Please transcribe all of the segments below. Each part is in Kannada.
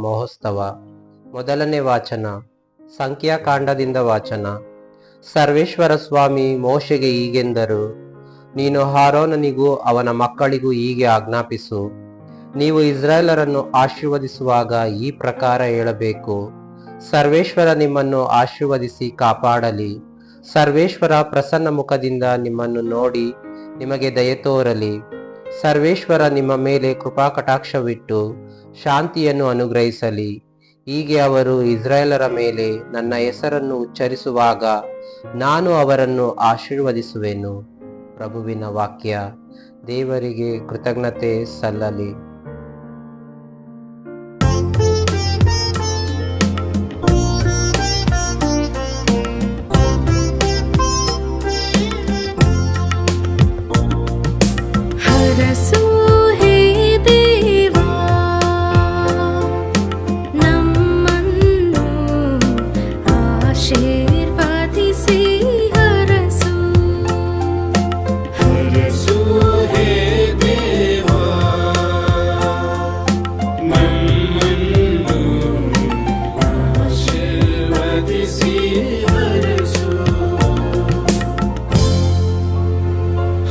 ಮಹೋತ್ಸವ. ಮೊದಲನೇ ವಾಚನ ಸಂಖ್ಯಾಕಾಂಡದಿಂದ ವಾಚನ. ಸರ್ವೇಶ್ವರ ಸ್ವಾಮಿ ಮೋಶೆಗೆ ಹೀಗೆಂದರು, ನೀನು ಆರೋನನಿಗೂ ಅವನ ಮಕ್ಕಳಿಗೂ ಹೀಗೆ ಆಜ್ಞಾಪಿಸು, ನೀವು ಇಸ್ರಾಯೇಲರನ್ನು ಆಶೀರ್ವದಿಸುವಾಗ ಈ ಪ್ರಕಾರ ಹೇಳಬೇಕು, ಸರ್ವೇಶ್ವರ ನಿಮ್ಮನ್ನು ಆಶೀರ್ವದಿಸಿ ಕಾಪಾಡಲಿ. ಸರ್ವೇಶ್ವರ ಪ್ರಸನ್ನ ಮುಖದಿಂದ ನಿಮ್ಮನ್ನು ನೋಡಿ ನಿಮಗೆ ದಯೆ ತೋರಲಿ. ಸರ್ವೇಶ್ವರ ನಿಮ್ಮ ಮೇಲೆ ಕೃಪಾಕಟಾಕ್ಷವಿಟ್ಟು ಶಾಂತಿಯನ್ನು ಅನುಗ್ರಹಿಸಲಿ. ಹೀಗೆ ಅವರು ಇಸ್ರಾಯೇಲರ ಮೇಲೆ ನನ್ನ ಹೆಸರನ್ನು ಉಚ್ಚರಿಸುವಾಗ ನಾನು ಅವರನ್ನು ಆಶೀರ್ವದಿಸುವೆನು. ಪ್ರಭುವಿನ ವಾಕ್ಯ. ದೇವರಿಗೆ ಕೃತಜ್ಞತೆ ಸಲ್ಲಲಿ.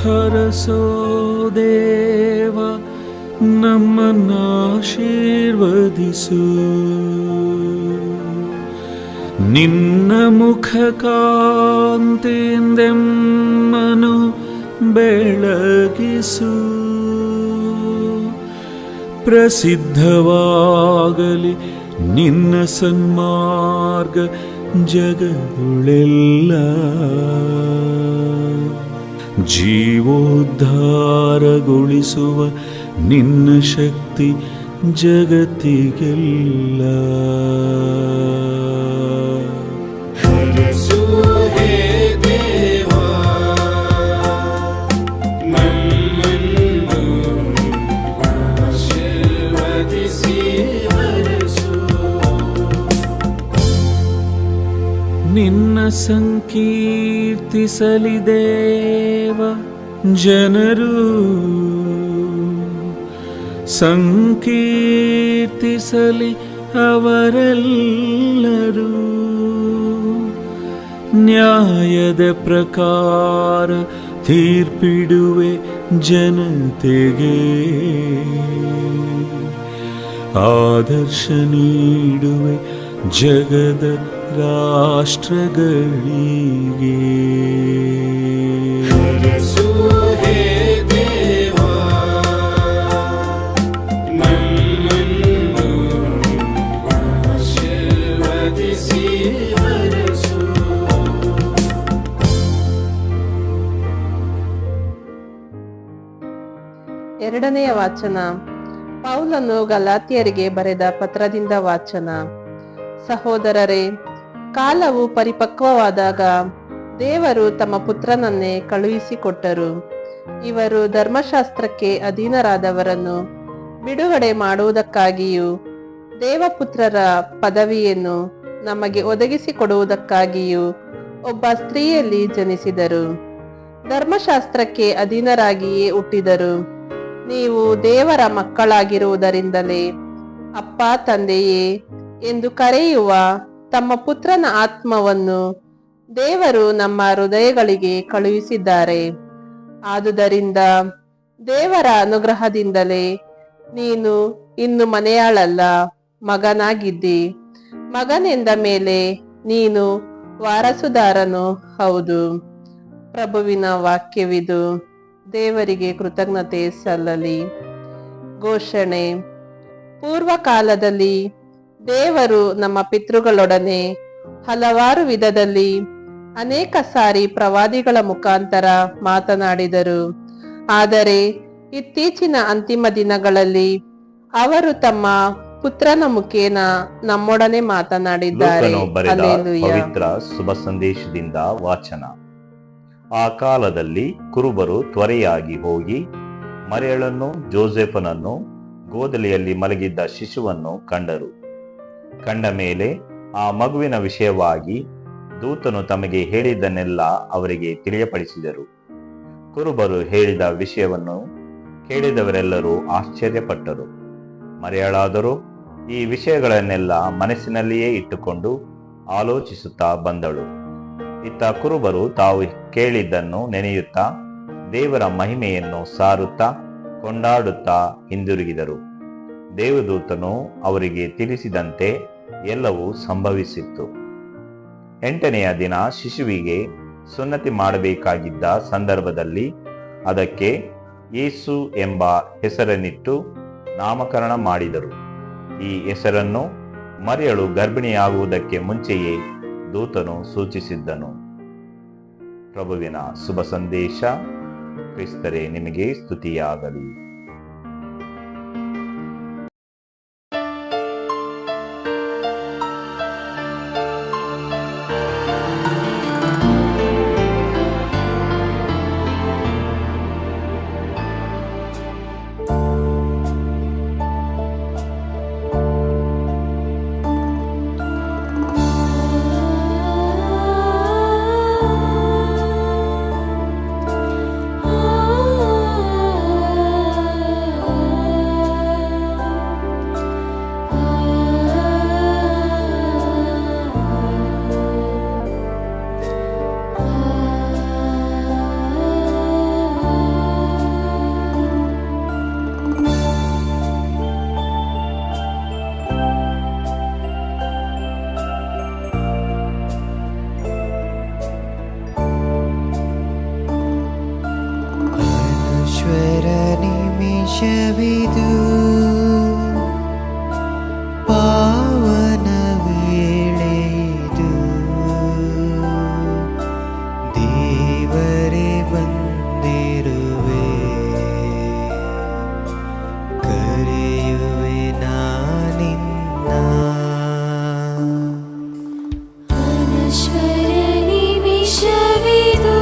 ಹರಸೋ ದೇವ ನಮ್ಮನ್ನಾಶೀರ್ವದಿಸು, ನಿನ್ನ ಮುಖ ಕಾಂತಿಯಿಂದೆಮ್ಮನು ಬೆಳಗಿಸು. ಪ್ರಸಿದ್ಧವಾಗಲಿ ನಿನ್ನ ಸನ್ಮಾರ್ಗ ಜಗದುಳೆಲ್ಲ, ಜೀವೋದ್ಧಾರಗೊಳಿಸುವ ನಿನ್ನ ಶಕ್ತಿ ಜಗತ್ತಿಗೆಲ್ಲ. ಹರಸು ಹೇ ದೇವ ನಮ್ಮನ್ನು ಆಶೀರ್ವದಿಸಿ ಹರಸು. ನಿನ್ನ ಸಂಕೀರ್ತಿಸಲಿ ದೇವ ಜನರು, ಸಂಕೀರ್ತಿಸಲಿ ಅವರೆಲ್ಲರೂ. ನ್ಯಾಯದ ಪ್ರಕಾರ ತೀರ್ಪಿಡುವೆ ಜನತೆಗೆ, ಆದರ್ಶ ನೀಡುವೆ ಜಗದ ರಾಷ್ಟ್ರಗಳಿಗೆ. ಹರಸು ಹೇ ದೇವ ನಮ್ಮನ್ನು ಆಶೀರ್ವದಿಸಿ ಹರಸು. ಎರಡನೆಯ ವಾಚನ ಪೌಲನು ಗಲಾತ್ಯರಿಗೆ ಬರೆದ ಪತ್ರದಿಂದ ವಾಚನ. ಸಹೋದರರೇ, ಕಾಲವು ಪರಿಪಕ್ವವಾದಾಗ ದೇವರು ತಮ್ಮ ಪುತ್ರನನ್ನೇ ಕಳುಹಿಸಿಕೊಟ್ಟರು. ಇವರು ಧರ್ಮಶಾಸ್ತ್ರಕ್ಕೆ ಅಧೀನರಾದವರನ್ನು ಬಿಡುಗಡೆ ಮಾಡುವುದಕ್ಕಾಗಿಯೂ ದೇವಪುತ್ರರ ಪದವಿಯನ್ನು ನಮಗೆ ಒದಗಿಸಿಕೊಡುವುದಕ್ಕಾಗಿಯೂ ಒಬ್ಬ ಸ್ತ್ರೀಯಲ್ಲಿ ಜನಿಸಿದರು. ಧರ್ಮಶಾಸ್ತ್ರಕ್ಕೆ ಅಧೀನರಾಗಿಯೇ ಹುಟ್ಟಿದರು. ನೀವು ದೇವರ ಮಕ್ಕಳಾಗಿರುವುದರಿಂದಲೇ ಅಪ್ಪ, ತಂದೆಯೇ ಎಂದು ಕರೆಯುವ ತಮ್ಮ ಪುತ್ರನ ಆತ್ಮವನ್ನು ದೇವರು ನಮ್ಮ ಹೃದಯಗಳಿಗೆ ಕಳುಹಿಸಿದ್ದಾರೆ. ಆದುದರಿಂದ ದೇವರ ಅನುಗ್ರಹದಿಂದಲೇ ನೀನು ಇನ್ನು ಮನೆಯಾಳಲ್ಲ, ಮಗನಾಗಿದ್ದಿ. ಮಗನೆಂದ ಮೇಲೆ ನೀನು ವಾರಸುದಾರನು ಹೌದು. ಪ್ರಭುವಿನ ವಾಕ್ಯವಿದು. ದೇವರಿಗೆ ಕೃತಜ್ಞತೆ ಸಲ್ಲಲಿ. ಘೋಷಣೆ. ಪೂರ್ವಕಾಲದಲ್ಲಿ ದೇವರು ನಮ್ಮ ಪಿತೃಗಳೊಡನೆ ಹಲವಾರು ವಿಧದಲ್ಲಿ ಅನೇಕ ಸಾರಿ ಪ್ರವಾದಿಗಳ ಮುಖಾಂತರ ಮಾತನಾಡಿದರು. ಆದರೆ ಇತ್ತೀಚಿನ ಅಂತಿಮ ದಿನಗಳಲ್ಲಿ ಅವರು ತಮ್ಮ ಪುತ್ರನ ಮುಖೇನ ನಮ್ಮೊಡನೆ ಮಾತನಾಡಿದ್ದಾರೆ. ಪವಿತ್ರ ಶುಭ ಸಂದೇಶದಿಂದ ವಾಚನ. ಆ ಕಾಲದಲ್ಲಿ ಕುರುಬರು ತ್ವರೆಯಾಗಿ ಹೋಗಿ ಮರಿಯಳನ್ನು, ಜೋಸೆಫನನ್ನು, ಗೋದಲಿಯಲ್ಲಿ ಮಲಗಿದ್ದ ಶಿಶುವನ್ನು ಕಂಡರು. ಕಂಡ ಮೇಲೆ ಆ ಮಗುವಿನ ವಿಷಯವಾಗಿ ದೂತನು ತಮಗೆ ಹೇಳಿದ್ದನ್ನೆಲ್ಲ ಅವರಿಗೆ ತಿಳಿಯಪಡಿಸಿದರು. ಕುರುಬರು ಹೇಳಿದ ವಿಷಯವನ್ನು ಕೇಳಿದವರೆಲ್ಲರೂ ಆಶ್ಚರ್ಯಪಟ್ಟರು. ಮರಿಯಳಾದರೂ ಈ ವಿಷಯಗಳನ್ನೆಲ್ಲ ಮನಸ್ಸಿನಲ್ಲಿಯೇ ಇಟ್ಟುಕೊಂಡು ಆಲೋಚಿಸುತ್ತಾ ಬಂದಳು. ಇತ್ತ ಕುರುಬರು ತಾವು ಕೇಳಿದ್ದನ್ನು ನೆನೆಯುತ್ತಾ ದೇವರ ಮಹಿಮೆಯನ್ನು ಸಾರುತ್ತಾ ಕೊಂಡಾಡುತ್ತಾ ಹಿಂದಿರುಗಿದರು. ದೇವದೂತನು ಅವರಿಗೆ ತಿಳಿಸಿದಂತೆ ಎಲ್ಲವೂ ಸಂಭವಿಸಿತ್ತು. 8ನೆಯ ದಿನ ಶಿಶುವಿಗೆ ಸುನ್ನತಿ ಮಾಡಬೇಕಾಗಿದ್ದ ಸಂದರ್ಭದಲ್ಲಿ ಅದಕ್ಕೆ ಯೇಸು ಎಂಬ ಹೆಸರನ್ನಿಟ್ಟು ನಾಮಕರಣ ಮಾಡಿದರು. ಈ ಹೆಸರನ್ನು ಮರಿಯಳು ಗರ್ಭಿಣಿಯಾಗುವುದಕ್ಕೆ ಮುಂಚೆಯೇ ದೂತನು ಸೂಚಿಸಿದ್ದನು. ಪ್ರಭುವಿನ ಶುಭ ಸಂದೇಶ. ಕ್ರಿಸ್ತರೇ, ನಿಮಗೆ ಸ್ತುತಿಯಾಗಲಿ. ನಿಮಿಷವಿದು ಪಾವನ ವೇಳೆಯಿದು, ದೇವರೇ ಬಂದಿರುವೆ, ಕರೆಯುವೆ ನಾನಿನ್ನ. ಅನಶ್ವರ ನಿಮಿಷವಿದು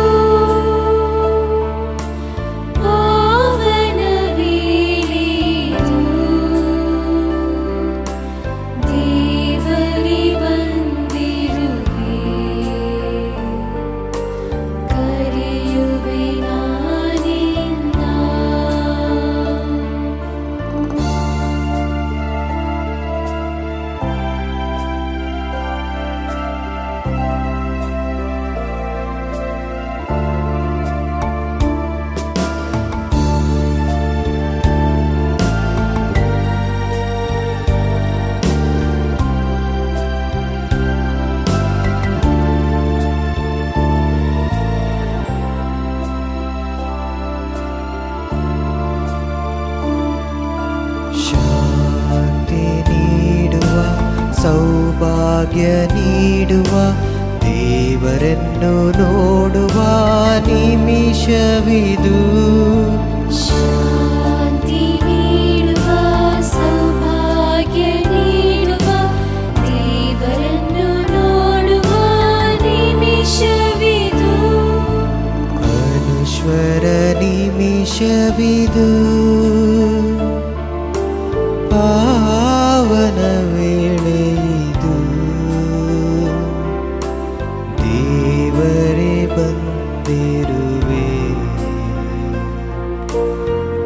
ಸೌಭಾಗ್ಯ ನೀಡುವ ದೇವರನ್ನು ನೋಡುವ ನಿಮಿಷವಿದು. ಶಾಂತಿ ನೀಡುವ ಸೌಭಾಗ್ಯ ನೀಡುವ ದೇವರನ್ನು ನೋಡುವ ನಿಮಿಷವಿದು. ಅನುಶ್ವರ ನಿಮಿಷವಿದು ಪಾವನ ವೇಳೆಯಿದು, ದೇವರೇ ಬಂದಿರುವೆ,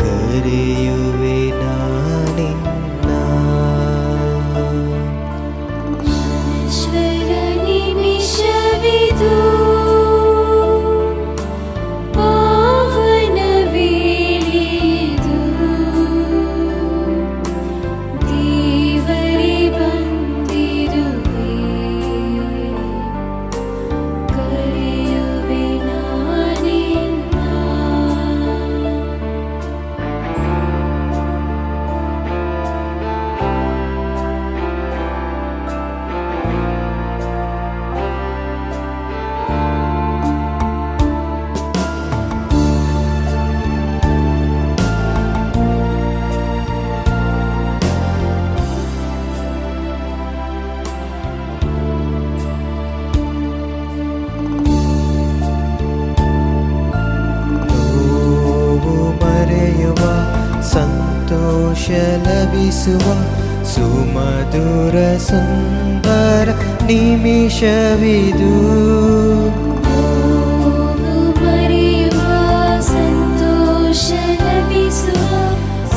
ಕರೆಯುವೆ ನಾನಿನ್ನ. ಅನಶ್ವರ ನಿಮಿಷವಿದು ಪಾವನ ವೇಳೆಯಿದು, ದೇವರೇ ಬಂದಿರುವೆ, ಕರೆಯುವೆ ನಾನಿನ್ನ. ನೋವು ಮರೆಯುವ ಸಂತೋಷ ಲಭಿಸುವ ಸುಮಧುರ ಸುಂದರ ನಿಮಿಷವಿದು. ನೋವು ಮರೆಯುವ ಸಂತೋಷ ಲಭಿಸುವ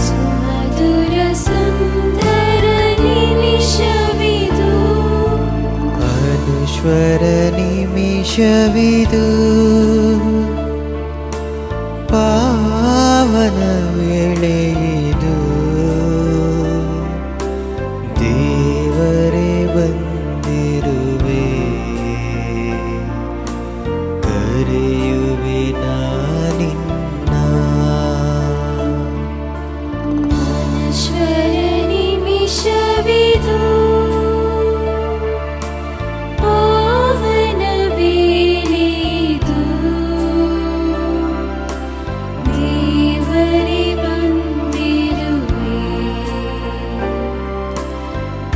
ಸುಮಧುರ ಸುಂದರ ನಿಮಿಷವಿದು. ಅನಶ್ವರ ನಿಮಿಷವಿದು ಪಾವನ ವೇಳೆಯಿದು ದೇವರೇ ಬಂದಿರುವೆ ಕರೆಯುವೆ ನಾನಿನ್ನ ಅನಶ್ವರ ನಿಮಿಷವಿದು ಪಾವನ ವೇಳೆಯಿದು ದೇವರೇ ಬಂದಿರುವೆ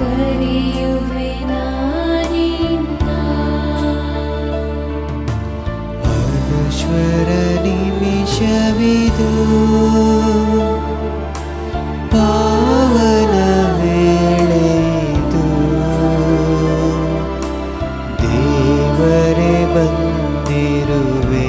ಕರೆಯುವೆ ನಾನಿನ್ನ ಅನಶ್ವರ ನಿಮಿಷವಿದು ಪಾವನ ವೇಳೆಯಿದು ದೇವರೇ ಬಂದಿರುವೆ